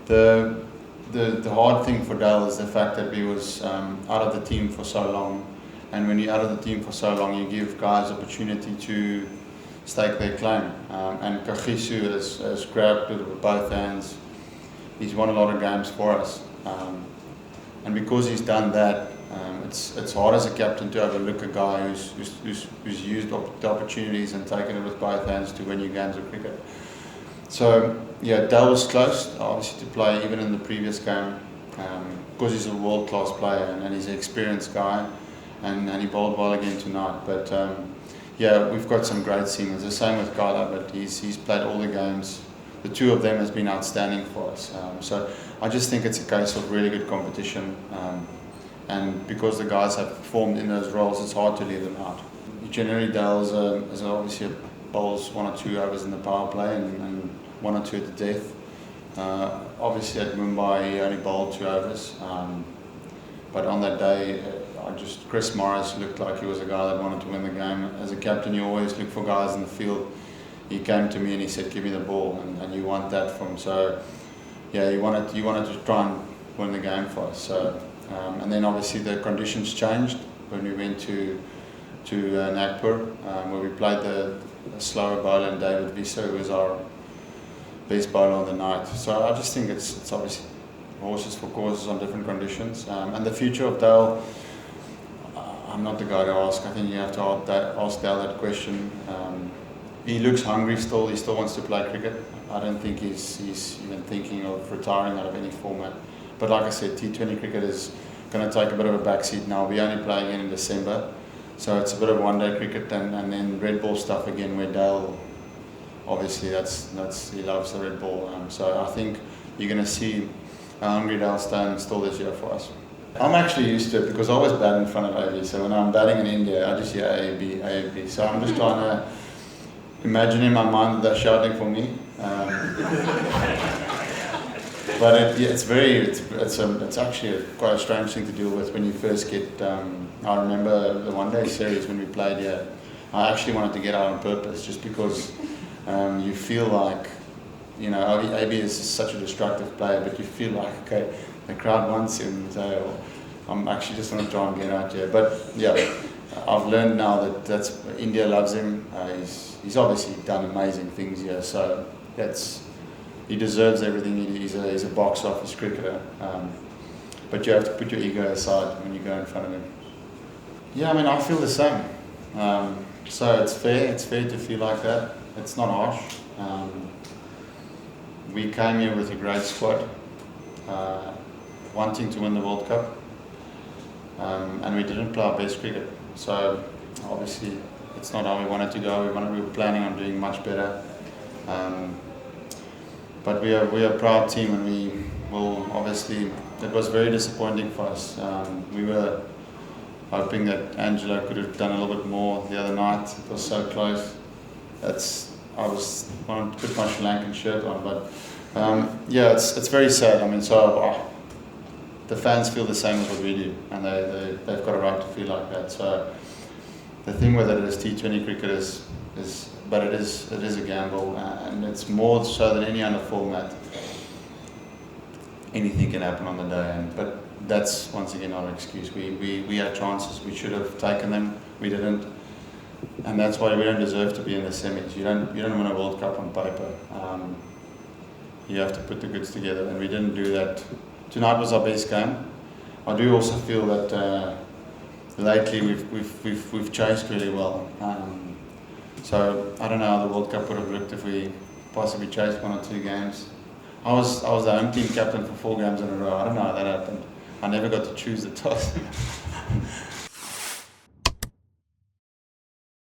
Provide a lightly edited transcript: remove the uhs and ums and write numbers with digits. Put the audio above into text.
The hard thing for Dale is the fact that he was out of the team for so long, and when you're out of the team for so long, you give guys opportunity to stake their claim. And Kagiso has grabbed it with both hands. He's won a lot of games for us, and because he's done that, it's hard as a captain to overlook a guy who's used the opportunities and taken it with both hands to win you games of cricket. So yeah, Dale was close, obviously, to play even in the previous game, because he's a world-class player and he's an experienced guy, and he bowled well again tonight. But yeah, we've got some great seamers. The same with Gala, but he's played all the games. The two of them has been outstanding for us. So I just think it's a case of really good competition, and because the guys have performed in those roles, it's hard to leave them out. Generally, Dale is obviously bowls 1 or 2 overs in the power play and 1 or 2 at the death. Obviously at Mumbai he only bowled 2 overs, but on that day Chris Morris looked like he was a guy that wanted to win the game. As a captain, you always look for guys in the field. He came to me and he said, "Give me the ball," and you want that from. So yeah, you wanted to try and win the game for us. So and then obviously the conditions changed when we went to Nagpur, where we played the slower bowler, and David Visa, who was our best bowler on the night. So I just think it's obviously horses for courses on different conditions. And the future of Dale, I'm not the guy to ask. I think you have to ask Dale that question. He looks hungry still. He still wants to play cricket. I don't think he's even thinking of retiring out of any format. But like I said, T20 cricket is going to take a bit of a backseat now. We only play again in December. So it's a bit of one-day cricket, and then red ball stuff again, where Dale, obviously he loves the red ball. So I think you're going to see a hungry Dale Stone still this year for us. I'm actually used to it because I always bat in front of AB. So when I'm batting in India, I just hear AB, AB. So I'm just trying to imagine in my mind that they're shouting for me. But it's actually quite a strange thing to deal with when you first get. I remember the one-day series when we played here. I actually wanted to get out on purpose just because you feel like, you know, AB is such a destructive player, but you feel like, okay, the crowd wants him, so I'm actually just going to try and get out here. But yeah, I've learned now that India loves him. He's obviously done amazing things here, so he deserves everything. He's a box office cricketer, but you have to put your ego aside when you go in front of him. Yeah, I mean, I feel the same. So it's fair to feel like that. It's not harsh. We came here with a great squad, wanting to win the World Cup, and we didn't play our best cricket. So obviously it's not how we wanted to go. We were planning on doing much better. But we are a proud team, and we will obviously. It was very disappointing for us. We were hoping that Angelo could have done a little bit more the other night. It was so close. I was wanting to put my Sri Lankan shirt on, but yeah, it's very sad. I mean, so the fans feel the same as what we do, and they've got a right to feel like that. So the thing with it is T20 cricket but it is a gamble, and it's more so than any other format. Anything can happen on the day, but that's once again not an excuse. We had chances, we should have taken them, we didn't, and that's why we don't deserve to be in the semis. You don't win a World Cup on paper. You have to put the goods together, and we didn't do that. Tonight was our best game. I do also feel that lately we've chased really well. So I don't know how the World Cup would have looked if we possibly chased 1 or 2 games. I was the home team captain for 4 games in a row. I don't know how that happened. I never got to choose the toss.